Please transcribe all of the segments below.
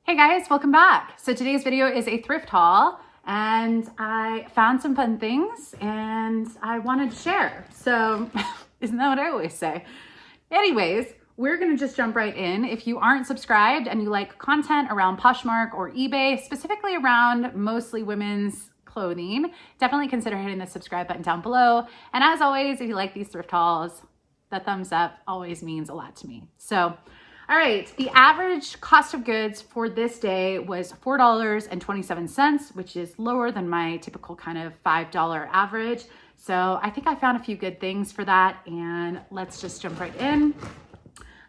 Hey guys, welcome back. So today's video is a thrift haul and I found some fun things and I wanted to share. So isn't that what I always say? Anyways, we're gonna just jump right in. If you aren't subscribed and you like content around Poshmark or eBay, specifically around mostly women's clothing, definitely consider hitting the subscribe button down below. And as always, if you like these thrift hauls, the thumbs up always means a lot to me. So all right, the average cost of goods for this day was $4.27, which is lower than my typical kind of $5 average. So I think I found a few good things for that, and let's just jump right in.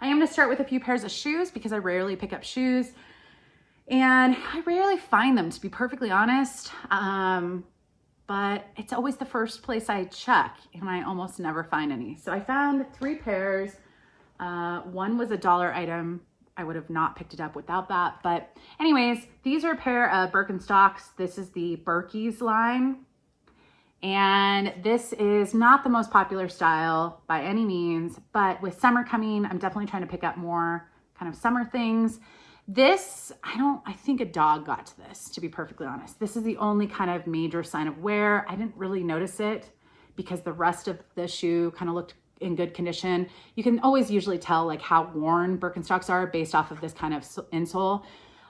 I am gonna start with a few pairs of shoes because I rarely pick up shoes and I rarely find them, to be perfectly honest. But it's always the first place I check and I almost never find any. So I found 3 pairs. One was a $1 item. I would have not picked it up without that. But anyways, these are a pair of Birkenstocks. This is the Birkies line. And this is not the most popular style by any means, but with summer coming, I'm definitely trying to pick up more kind of summer things. This, I think a dog got to this, to be perfectly honest. This is the only kind of major sign of wear. I didn't really notice it because the rest of the shoe kind of looked in good condition. You can always usually tell like how worn Birkenstocks are based off of this kind of insole.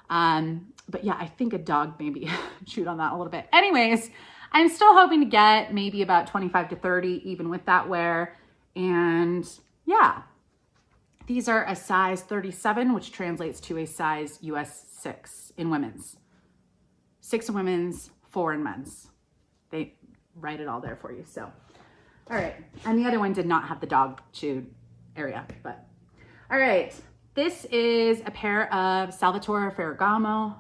But yeah, I think a dog maybe chewed on that a little bit. Anyways, I'm still hoping to get maybe about 25 to 30 even with that wear. And yeah, these are a size 37, which translates to a size US 6 in women's. 6 in women's, 4 in men's. They write it all there for you, so. All right, and the other one did not have the dog chewed area, but. All right, this is a pair of Salvatore Ferragamo.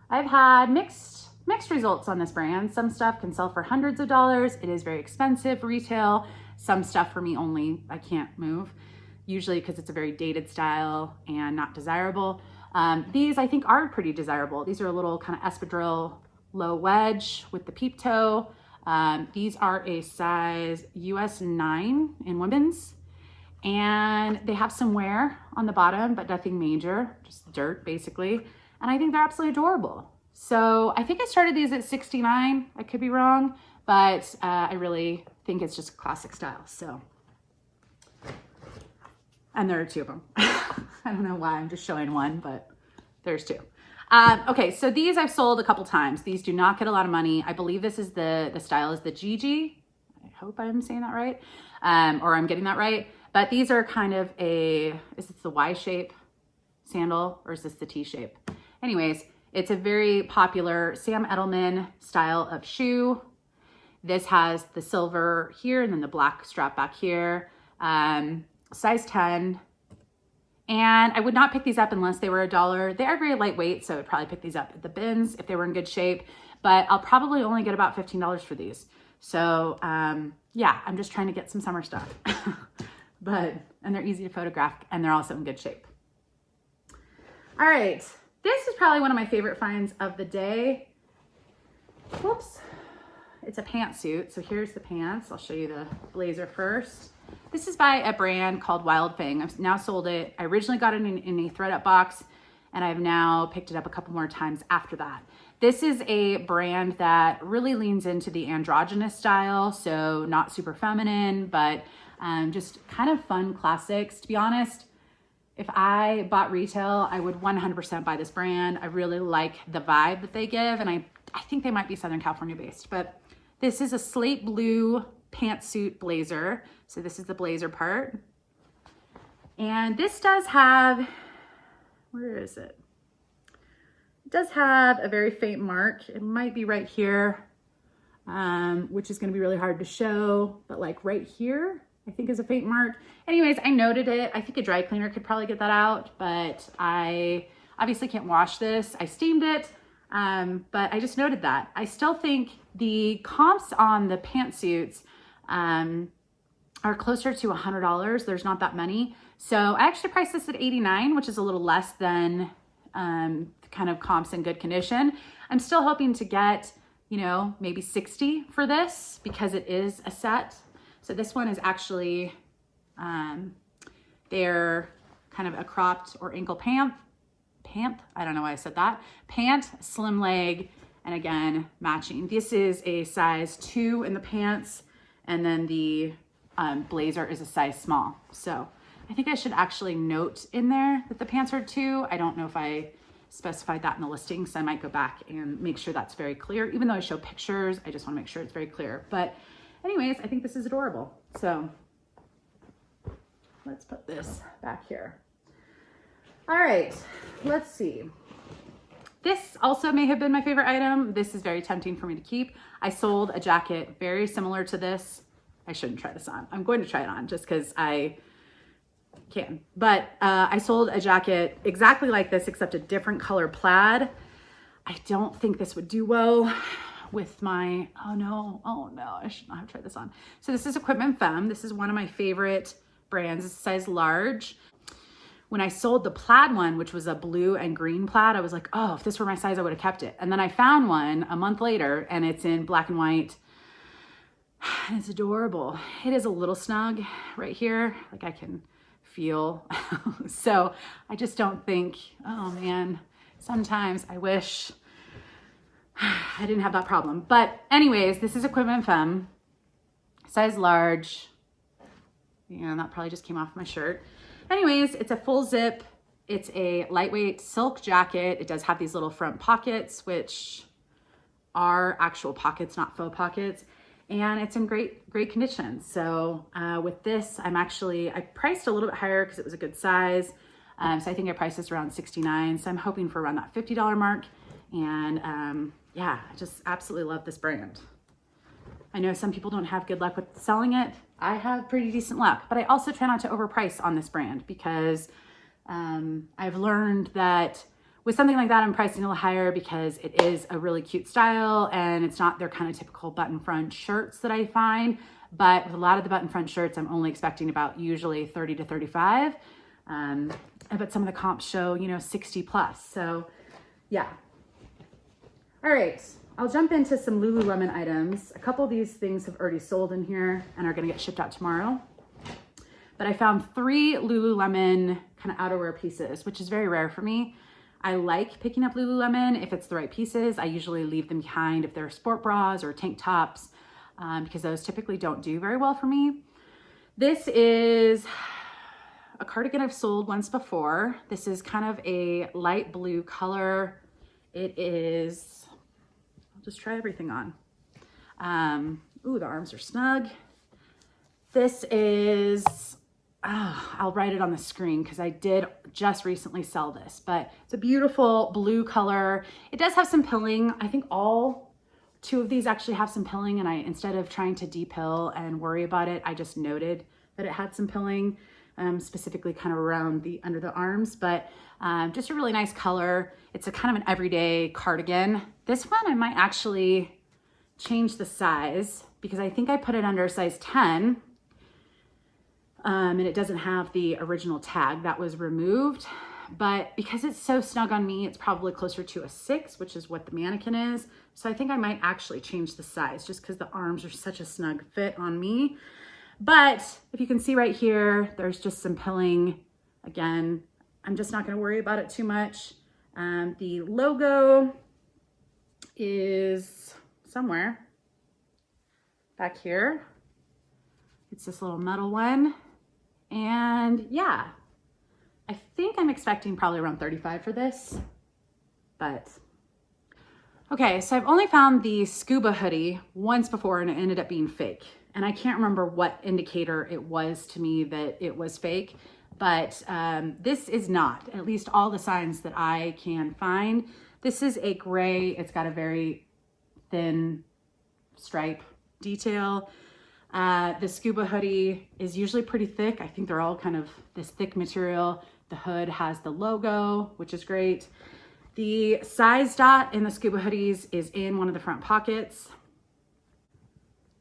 I've had mixed results on this brand. Some stuff can sell for hundreds of dollars. It is very expensive retail. Some stuff for me only, I can't move, usually because it's a very dated style and not desirable. These I think are pretty desirable. These are a little kind of espadrille low wedge with the peep toe. These are a size US 9 in women's, and they have some wear on the bottom, but nothing major, just dirt basically. And I think they're absolutely adorable. So I think I started these at 69. I could be wrong, but I really think it's just classic style. So, and there are 2 of them. I don't know why I'm just showing one, but there's 2. Okay, so these I've sold a couple times. These do not get a lot of money. I believe this is the style is the Gigi. I hope I'm saying that right, or I'm getting that right. But these are kind of is this the Y shape sandal or is this the T shape? Anyways, it's a very popular Sam Edelman style of shoe. This has the silver here and then the black strap back here. Size 10. And I would not pick these up unless they were $1. They are very lightweight, so I would probably pick these up at the bins if they were in good shape, but I'll probably only get about $15 for these. So yeah, I'm just trying to get some summer stuff. And they're easy to photograph and they're also in good shape. All right, this is probably one of my favorite finds of the day. Whoops, it's a pantsuit. So here's the pants. I'll show you the blazer first. This is by a brand called Wild Fang. I've now sold it. I originally got it in a thread up box and I've now picked it up a couple more times after that. This is a brand that really leans into the androgynous style. So not super feminine, but just kind of fun classics. To be honest, if I bought retail, I would 100% buy this brand. I really like the vibe that they give. And I think they might be Southern California based, but this is a slate blue pantsuit blazer. So this is the blazer part. And this does have, where is it? It does have a very faint mark. It might be right here, which is gonna be really hard to show, but like right here, I think is a faint mark. Anyways, I noted it. I think a dry cleaner could probably get that out, but I obviously can't wash this. I steamed it, but I just noted that. I still think the comps on the pantsuits are closer to $100. There's not that many. So I actually priced this at 89, which is a little less than kind of comps in good condition. I'm still hoping to get, you know, maybe 60 for this because it is a set. So this one is actually, they're kind of a cropped or ankle pant. I don't know why I said that. Pant, slim leg, and again, matching. This is a size 2 in the pants, and then the blazer is a size small. So I think I should actually note in there that the pants are 2. I don't know if I specified that in the listing, so I might go back and make sure that's very clear. Even though I show pictures, I just want to make sure it's very clear. But anyways, I think this is adorable. So let's put this back here. All right, let's see. This also may have been my favorite item. This is very tempting for me to keep. I sold a jacket very similar to this. I shouldn't try this on. I'm going to try it on just because I can. But I sold a jacket exactly like this, except a different color plaid. I don't think this would do well with my, oh no, I should not have tried this on. So this is Equipment Femme. This is one of my favorite brands. It's size large. When I sold the plaid one, which was a blue and green plaid, I was like, oh, if this were my size, I would have kept it. And then I found one a month later and it's in black and white. And it's adorable. It is a little snug right here. Like I can feel. So I just don't think, oh man, sometimes I wish I didn't have that problem. But anyways, this is Equipment Femme, size large. Yeah, that probably just came off my shirt. Anyways, it's a full zip. It's a lightweight silk jacket. It does have these little front pockets, which are actual pockets, not faux pockets. And it's in great condition. So with this, I priced a little bit higher because it was a good size. So I think I priced this around $69. So I'm hoping for around that $50 mark. And yeah, I just absolutely love this brand. I know some people don't have good luck with selling it. I have pretty decent luck, but I also try not to overprice on this brand because I've learned that with something like that, I'm pricing a little higher because it is a really cute style and it's not their kind of typical button front shirts that I find. But with a lot of the button front shirts, I'm only expecting about usually 30 to 35. But some of the comps show, 60 plus. So yeah. All right. I'll jump into some Lululemon items. A couple of these things have already sold in here and are gonna get shipped out tomorrow. But I found 3 Lululemon kind of outerwear pieces, which is very rare for me. I like picking up Lululemon if it's the right pieces. I usually leave them behind if they're sport bras or tank tops because those typically don't do very well for me. This is a cardigan I've sold once before. This is kind of a light blue color. It is, just try everything on. Ooh, the arms are snug. This is, I'll write it on the screen because I did just recently sell this, but it's a beautiful blue color. It does have some pilling. I think all 2 of these actually have some pilling, and instead of trying to depill and worry about it, I just noted that it had some pilling, specifically kind of around the under the arms, but just a really nice color. It's a kind of an everyday cardigan. This one I might actually change the size because I think I put it under a size 10 and it doesn't have the original tag that was removed. But because it's so snug on me, it's probably closer to a 6, which is what the mannequin is. So I think I might actually change the size just because the arms are such a snug fit on me. But if you can see right here, there's just some pilling. Again, I'm just not gonna worry about it too much. The logo is somewhere back here. It's this little metal one. And yeah, I think I'm expecting probably around 35 for this, but okay. So I've only found the scuba hoodie once before and it ended up being fake. And I can't remember what indicator it was to me that it was fake, but this is not, at least all the signs that I can find. This is a gray, it's got a very thin stripe detail. The scuba hoodie is usually pretty thick. I think they're all kind of this thick material. The hood has the logo, which is great. The size dot in the scuba hoodies is in one of the front pockets.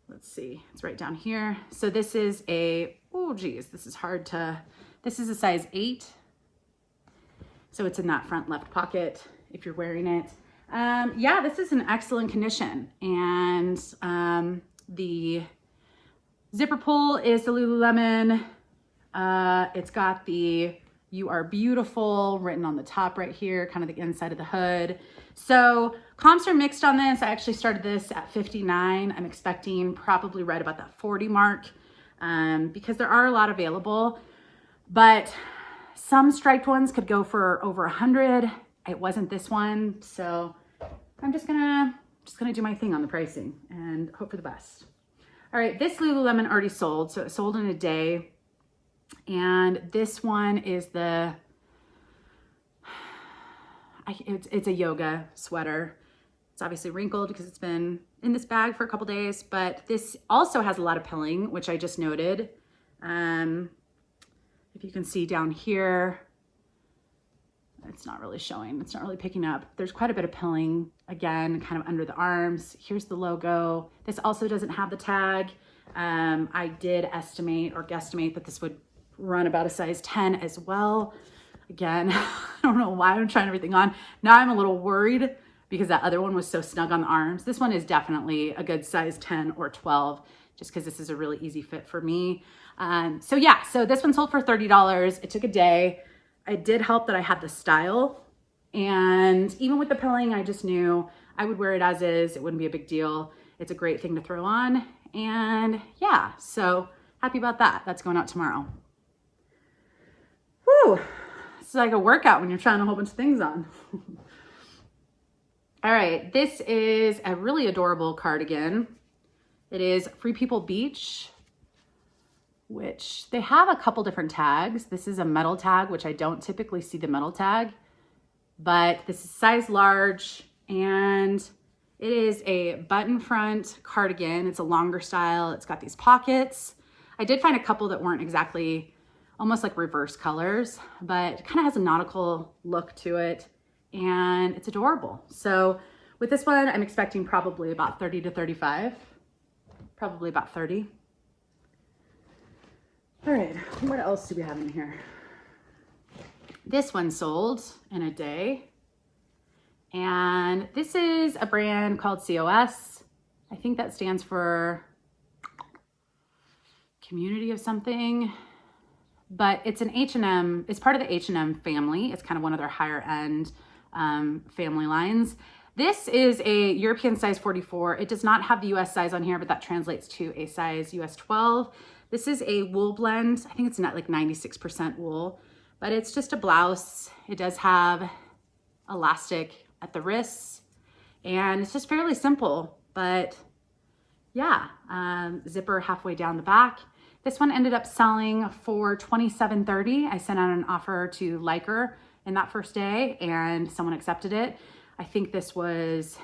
Let's see, it's right down here. So this is a, oh geez, this is hard to, this is a size 8. So it's in that front left pocket if you're wearing it. Yeah, this is in excellent condition. And the zipper pull is the Lululemon. It's got the "You are beautiful," written on the top right here, kind of the inside of the hood. So comps are mixed on this. I actually started this at 59. I'm expecting probably right about that 40 mark because there are a lot available, but some striped ones could go for over 100. It wasn't this one, so I'm just gonna do my thing on the pricing and hope for the best. All right, this Lululemon already sold, so it sold in a day. And this one is it's a yoga sweater. It's obviously wrinkled because it's been in this bag for a couple days, but this also has a lot of pilling, which I just noted. If you can see down here, it's not really showing. It's not really picking up. There's quite a bit of pilling, again, kind of under the arms. Here's the logo. This also doesn't have the tag. I did estimate or guesstimate that this would run about a size 10 as well. Again, I don't know why I'm trying everything on. Now I'm a little worried because that other one was so snug on the arms. This one is definitely a good size 10 or 12, just because this is a really easy fit for me. So yeah, so this one sold for $30. It took a day. It did help that I had the style, and even with the pilling, I just knew I would wear it as is. It wouldn't be a big deal. It's a great thing to throw on, and yeah, so happy about that. That's going out tomorrow. Whew, it's like a workout when you're trying a whole bunch of things on. All right, this is a really adorable cardigan. It is Free People Beach, which they have a couple different tags. This is a metal tag, which I don't typically see the metal tag, but this is size large, and it is a button front cardigan. It's a longer style. It's got these pockets. I did find a couple that weren't exactly, almost like reverse colors, but it kind of has a nautical look to it, and it's adorable. So with this one, I'm expecting probably about 30 to 35, probably about 30. All right, what else do we have in here? This one sold in a day. And this is a brand called COS. I think that stands for community of something, but it's an H&M, it's part of the H&M family. It's kind of one of their higher end family lines. This is a European size 44. It does not have the US size on here, but that translates to a size US 12. This is a wool blend. I think it's not like 96% wool, but it's just a blouse. It does have elastic at the wrists, and it's just fairly simple, but yeah, zipper halfway down the back. This one ended up selling for $27.30. I sent out an offer to Liker in that first day, and someone accepted it. I think this was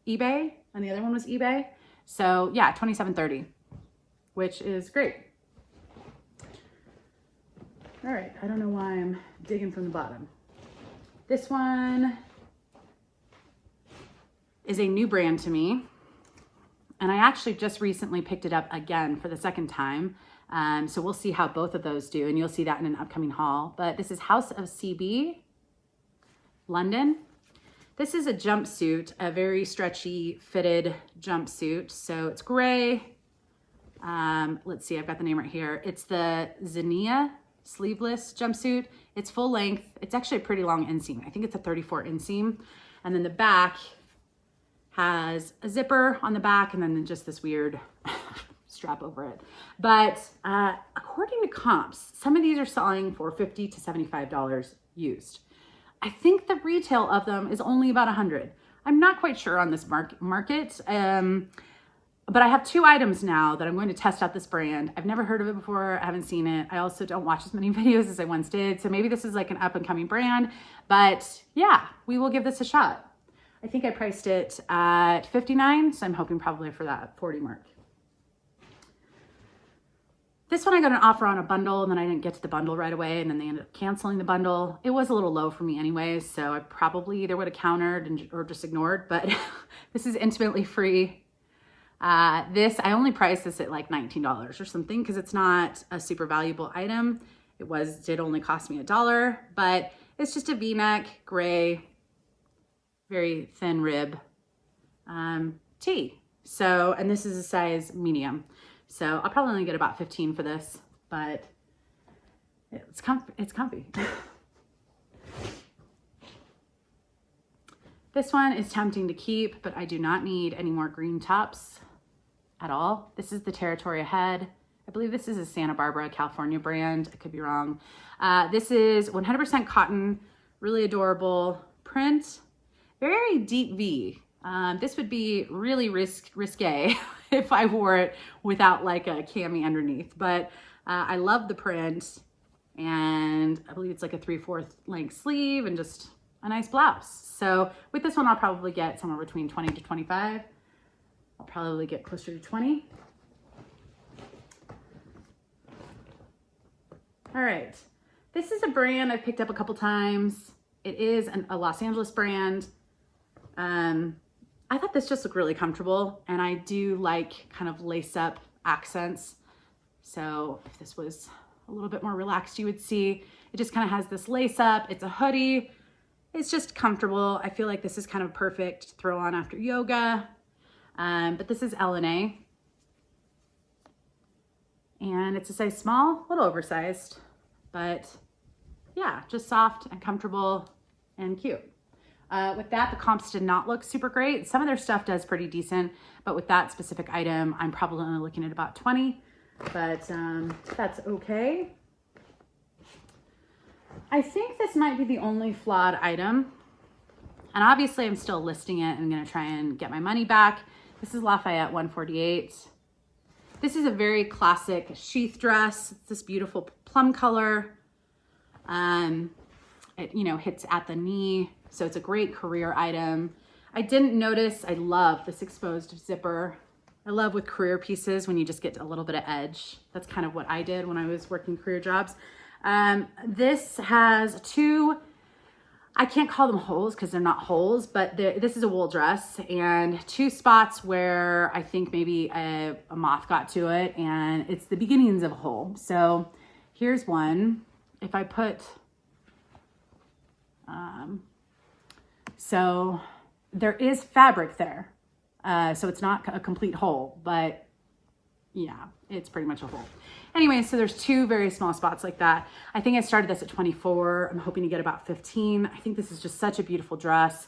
eBay, and the other one was eBay. So yeah, $27.30. Which is great. All right, I don't know why I'm digging from the bottom. This one is a new brand to me, and I actually just recently picked it up again for the second time. So we'll see how both of those do, and you'll see that in an upcoming haul. But this is House of CB, London. This is a jumpsuit, a very stretchy fitted jumpsuit. So it's gray. Let's see, I've got the name right here. It's the Zinnia sleeveless jumpsuit. It's full length. It's actually a pretty long inseam. I think it's a 34 inseam. And then the back has a zipper on the back, and then just this weird strap over it. But according to comps, some of these are selling for $50 to $75 used. I think the retail of them is only about 100. I'm not quite sure on this market. But I have two items now that I'm going to test out this brand. I've never heard of it before. I haven't seen it. I also don't watch as many videos as I once did. So maybe this is like an up and coming brand, but yeah, we will give this a shot. I think I priced it at $59. So I'm hoping probably for that 40 mark. This one I got an offer on a bundle, and then I didn't get to the bundle right away, and then they ended up canceling the bundle. It was a little low for me anyway, so I probably either would have countered or just ignored, but this is Intimately Free. This, I only priced this at like $19 or something because it's not a super valuable item. It did only cost me $1, but it's just a V-neck, gray, very thin rib tee. So, and this is a size medium. So I'll probably only get about 15 for this, but It's comfy. This one is tempting to keep, but I do not need any more green tops at all. This is the Territory Ahead. I believe this is a Santa Barbara, California brand. I could be wrong. This is 100% cotton, really adorable print, very deep V. This would be really risque if I wore it without like a cami underneath, but I love the print, and I believe it's like a 3/4 length sleeve and just a nice blouse. So with this one, I'll probably get somewhere between 20 to 25. I'll probably get closer to 20. All right, this is a brand I've picked up a couple times. It is a Los Angeles brand. I thought this just looked really comfortable, and I do like kind of lace up accents. So if this was a little bit more relaxed, you would see it just kind of has this lace up. It's a hoodie. It's just comfortable. I feel like this is kind of perfect to throw on after yoga. But this is L&A. And it's a size small, a little oversized, but yeah, just soft and comfortable and cute. With that, the comps did not look super great. Some of their stuff does pretty decent, but with that specific item, I'm probably only looking at about 20, but that's okay. I think this might be the only flawed item. And obviously I'm still listing it and I'm gonna try and get my money back. This is Lafayette 148. This is a very classic sheath dress. It's this beautiful plum color. It, you know, hits at the knee. So it's a great career item. I didn't notice, I love this exposed zipper. I love with career pieces when you just get a little bit of edge. That's kind of what I did when I was working career jobs. This has two, I can't call them holes because they're not holes, but this is a wool dress, and two spots where I think maybe a moth got to it, and it's the beginnings of a hole. So here's one. If I put, so there is fabric there. So it's not a complete hole, but yeah, it's pretty much a hole. Anyway, so there's two very small spots like that. I think I started this at 24. I'm hoping to get about 15. I think this is just such a beautiful dress.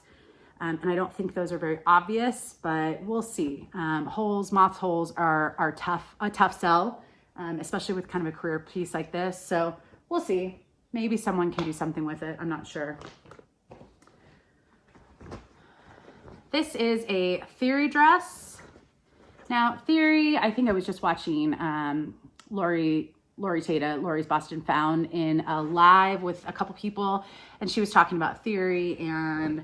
And I don't think those are very obvious, but we'll see. Holes, moth holes are a tough sell, especially with kind of a career piece like this. So we'll see. Maybe someone can do something with it. I'm not sure. This is a Theory dress. Now, Theory, I think I was just watching Lori Tata, Lori's Boston Found, in a live with a couple people, and she was talking about Theory and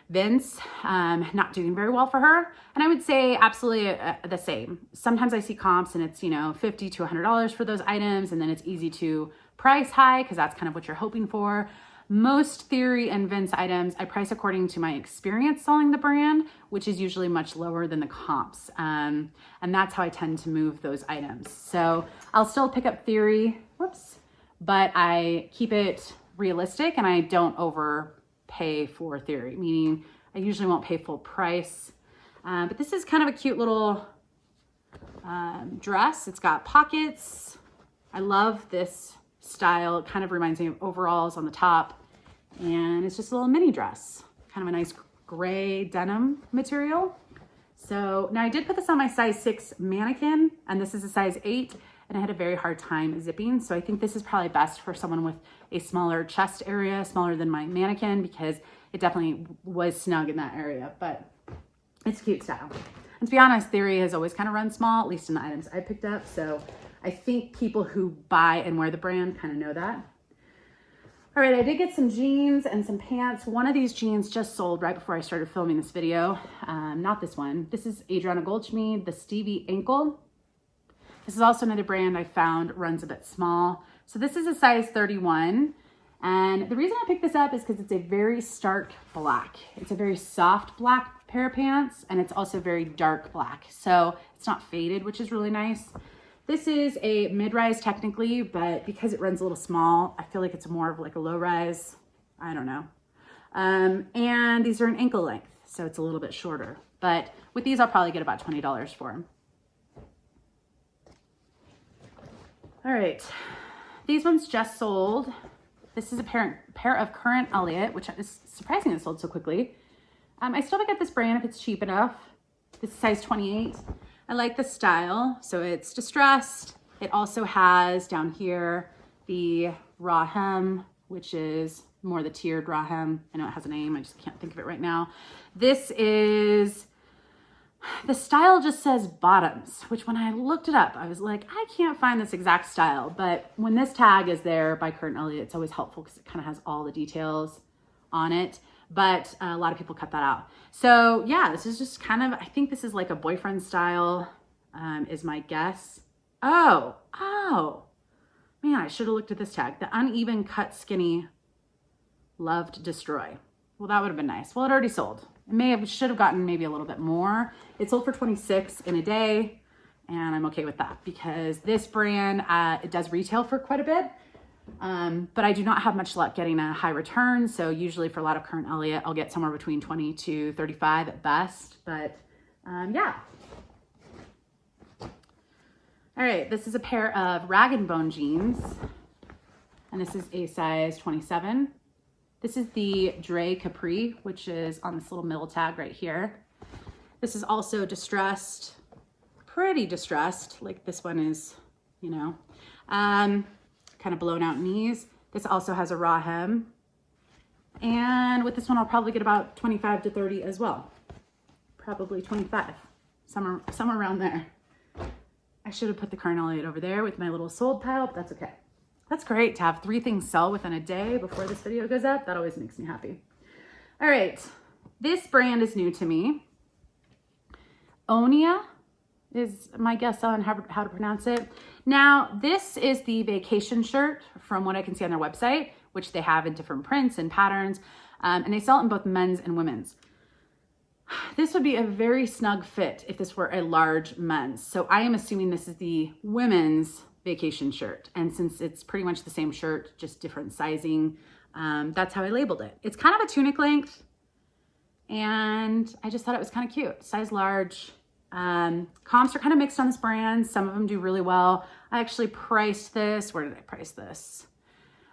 Vince not doing very well for her. And I would say absolutely the same. Sometimes I see comps and it's, you know, $50 to $100 for those items, and then it's easy to price high because that's kind of what you're hoping for. Most Theory and Vince items I price according to my experience selling the brand, which is usually much lower than the comps. And that's how I tend to move those items. So I'll still pick up Theory, but I keep it realistic and I don't overpay for Theory, meaning I usually won't pay full price. But this is kind of a cute little dress. It's got pockets. I love this style. It kind of reminds me of overalls on the top. And it's just a little mini dress, kind of a nice gray denim material. So now I did put this on my size 6 mannequin, and this is a size 8, and I had a very hard time zipping. So I think this is probably best for someone with a smaller chest area, smaller than my mannequin, because it definitely was snug in that area, but it's a cute style. And to be honest, Theory has always kind of run small, at least in the items I picked up. So I think people who buy and wear the brand kind of know that. All right, I did get some jeans and some pants. One of these jeans just sold right before I started filming this video. Not this one. This is Adriana Goldschmied, the Stevie Ankle. This is also another brand I found runs a bit small. So this is a size 31. And the reason I picked this up is because it's a very stark black. It's a very soft black pair of pants, and it's also very dark black. So it's not faded, which is really nice. This is a mid-rise technically, but because it runs a little small, I feel like it's more of like a low-rise. I don't know. And these are an ankle length, so it's a little bit shorter. But with these, I'll probably get about $20 for them. All right. These ones just sold. This is a pair of current Elliott, which is surprising it sold so quickly. I still pick up this brand if it's cheap enough. This is size 28. I like the style. So it's distressed. It also has down here the raw hem, which is more the tiered raw hem. I know it has a name. I just can't think of it right now. This is, the style just says bottoms, which when I looked it up, I was like, I can't find this exact style. But when this tag is there by Current Elliott, it's always helpful because it kind of has all the details on it. But a lot of people cut that out. So yeah, this is just kind of, I think this is like a boyfriend style, is my guess. Oh, man, I should have looked at this tag. The uneven cut skinny loved destroy. Well, that would have been nice. Well, it already sold. It should have gotten maybe a little bit more. It sold for 26 in a day, and I'm okay with that because this brand, it does retail for quite a bit. But I do not have much luck getting a high return. So usually for a lot of Current Elliott, I'll get somewhere between 20 to 35 at best. But yeah. All right, this is a pair of Rag & Bone jeans. And this is a size 27. This is the Dre Capri, which is on this little middle tag right here. This is also distressed, pretty distressed. Like this one is, you know, kind of blown out knees. This also has a raw hem. And with this one, I'll probably get about 25 to 30 as well. Probably 25, somewhere around there. I should have put the Current Elliott over there with my little sold pile, but that's okay. That's great to have 3 things sell within a day before this video goes up. That always makes me happy. All right, this brand is new to me. Onia is my guess on how to pronounce it. Now, this is the vacation shirt from what I can see on their website, which they have in different prints and patterns, and they sell it in both men's and women's. This would be a very snug fit if this were a large men's. So I am assuming this is the women's vacation shirt. And since it's pretty much the same shirt, just different sizing, that's how I labeled it. It's kind of a tunic length, and I just thought it was kind of cute. Size large. Comps are kind of mixed on this brand. Some of them do really well. I actually priced this. Where did I price this?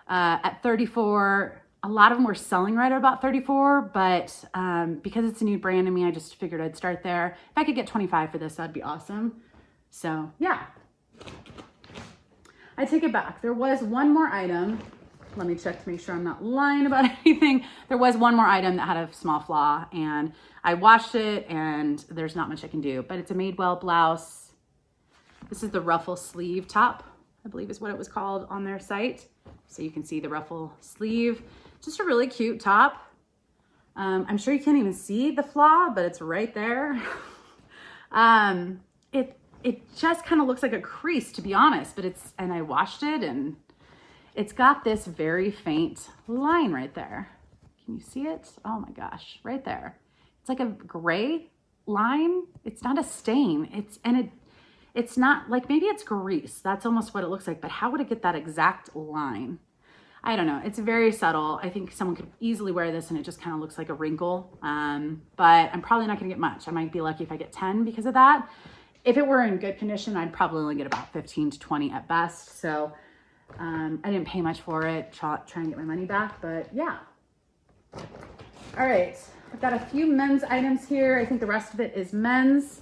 At $34. A lot of them were selling right at about $34, but because it's a new brand to me, I just figured I'd start there. If I could get $25 for this, that'd be awesome. So yeah. I take it back. There was one more item. Let me check to make sure I'm not lying about anything. There was one more item that had a small flaw, and I washed it, and there's not much I can do, but it's a Madewell blouse. This is the Ruffle Sleeve top, I believe is what it was called on their site. So you can see the Ruffle Sleeve. Just a really cute top. I'm sure you can't even see the flaw, but it's right there. It just kind of looks like a crease, to be honest, but and I washed it, and it's got this very faint line right there. Can you see it? Oh my gosh, right there. It's like a gray line. It's not a stain. It's not, like, maybe it's grease. That's almost what it looks like, but how would it get that exact line? I don't know. It's very subtle. I think someone could easily wear this and it just kind of looks like a wrinkle. But I'm probably not gonna get much. I might be lucky if I get 10 because of that. If it were in good condition, I'd probably only get about 15 to 20 at best. So I didn't pay much for it. Try and get my money back, but yeah. All right, I've got a few men's items here. I think the rest of it is men's.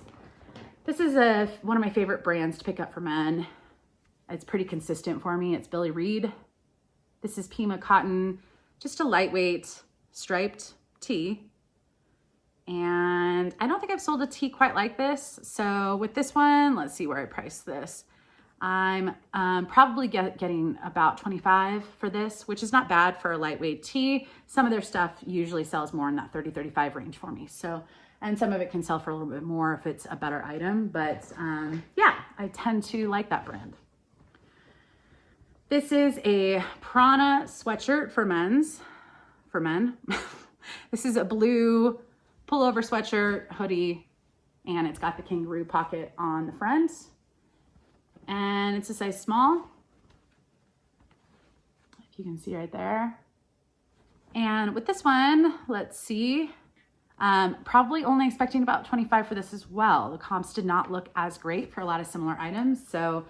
This is one of my favorite brands to pick up for men. It's pretty consistent for me. It's Blvd. This is Pima cotton, just a lightweight striped tee. And I don't think I've sold a tee quite like this. So with this one, let's see where I priced this. I'm probably getting about 25 for this, which is not bad for a lightweight tee. Some of their stuff usually sells more in that 30, 35 range for me. So, and some of it can sell for a little bit more if it's a better item. But yeah, I tend to like that brand. This is a Prana sweatshirt for men. This is a blue pullover sweatshirt, hoodie, and it's got the kangaroo pocket on the front. And it's a size small, if you can see right there. And with this one, let's see, probably only expecting about 25 for this as well. The comps did not look as great for a lot of similar items. So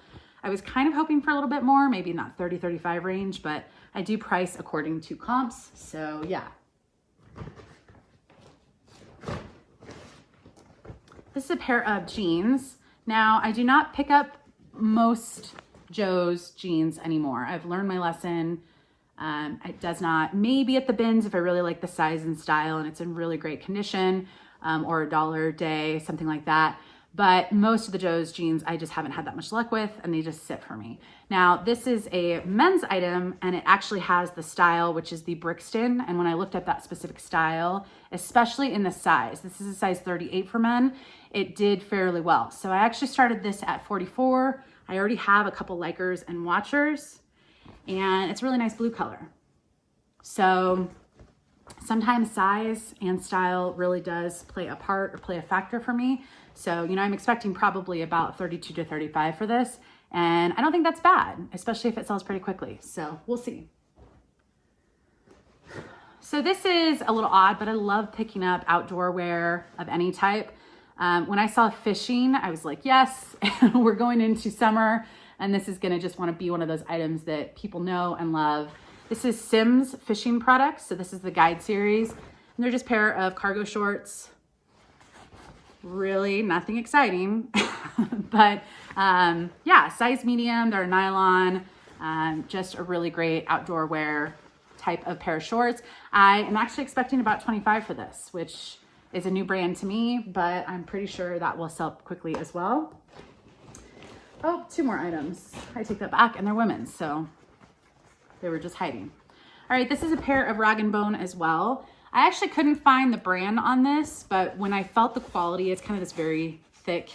I was kind of hoping for a little bit more, maybe not 30, 35 range, but I do price according to comps. So yeah. This is a pair of jeans. Now, I do not pick up most Joe's jeans anymore. I've learned my lesson. It does not, maybe at the bins if I really like the size and style and it's in really great condition, or $1 a day, something like that. But most of the Joe's jeans I just haven't had that much luck with, and they just sit for me. Now, this is a men's item, and it actually has the style, which is the Brixton. And when I looked at that specific style, especially in the size, this is a size 38 for men, it did fairly well. So I actually started this at 44. I already have a couple likers and watchers, and it's a really nice blue color. So sometimes size and style really does play a part or play a factor for me. So, you know, I'm expecting probably about 32 to 35 for this. And I don't think that's bad, especially if it sells pretty quickly. So we'll see. So this is a little odd, but I love picking up outdoor wear of any type. When I saw fishing, I was like, yes, we're going into summer. And this is gonna just wanna be one of those items that people know and love. This is Simms fishing products. So this is the guide series. And they're just a pair of cargo shorts. Really nothing exciting, but yeah, size medium, they're nylon, just a really great outdoor wear type of pair of shorts. I am actually expecting about 25 for this, which is a new brand to me, but I'm pretty sure that will sell quickly as well. Oh, 2 more items. I take that back, and they're women's, so they were just hiding. All right, this is a pair of Rag & Bone as well. I actually couldn't find the brand on this, but when I felt the quality, it's kind of this very thick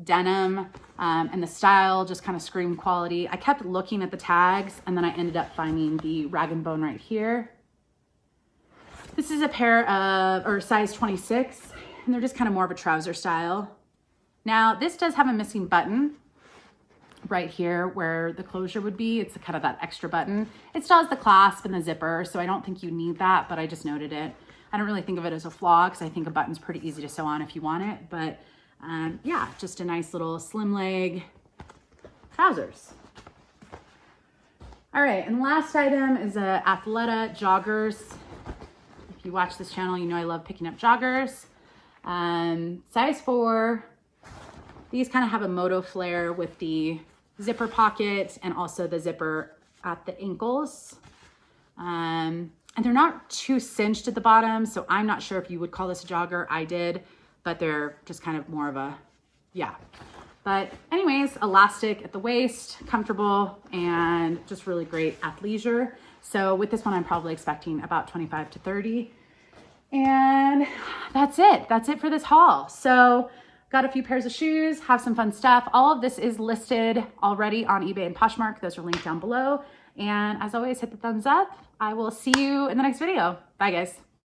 denim, and the style just kind of screamed quality. I kept looking at the tags, and then I ended up finding the Rag & Bone right here. This is a pair of, or size 26, and they're just kind of more of a trouser style. Now, this does have a missing button right here where the closure would be. It's kind of that extra button. It still has the clasp and the zipper, so I don't think you need that, but I just noted it. I don't really think of it as a flaw because I think a button's pretty easy to sew on if you want it, but yeah, just a nice little slim leg trousers. All right, and the last item is a Athleta Joggers. If you watch this channel, you know I love picking up joggers. Size 4. These kind of have a moto flare with the zipper pocket and also the zipper at the ankles. And they're not too cinched at the bottom, so I'm not sure if you would call this a jogger. I did, but they're just kind of more of a, yeah. But anyways, elastic at the waist, comfortable, and just really great athleisure. So with this one, I'm probably expecting about 25 to 30. And that's it. That's it for this haul. So got a few pairs of shoes, have some fun stuff. All of this is listed already on eBay and Poshmark. Those are linked down below. And as always, hit the thumbs up. I will see you in the next video. Bye, guys.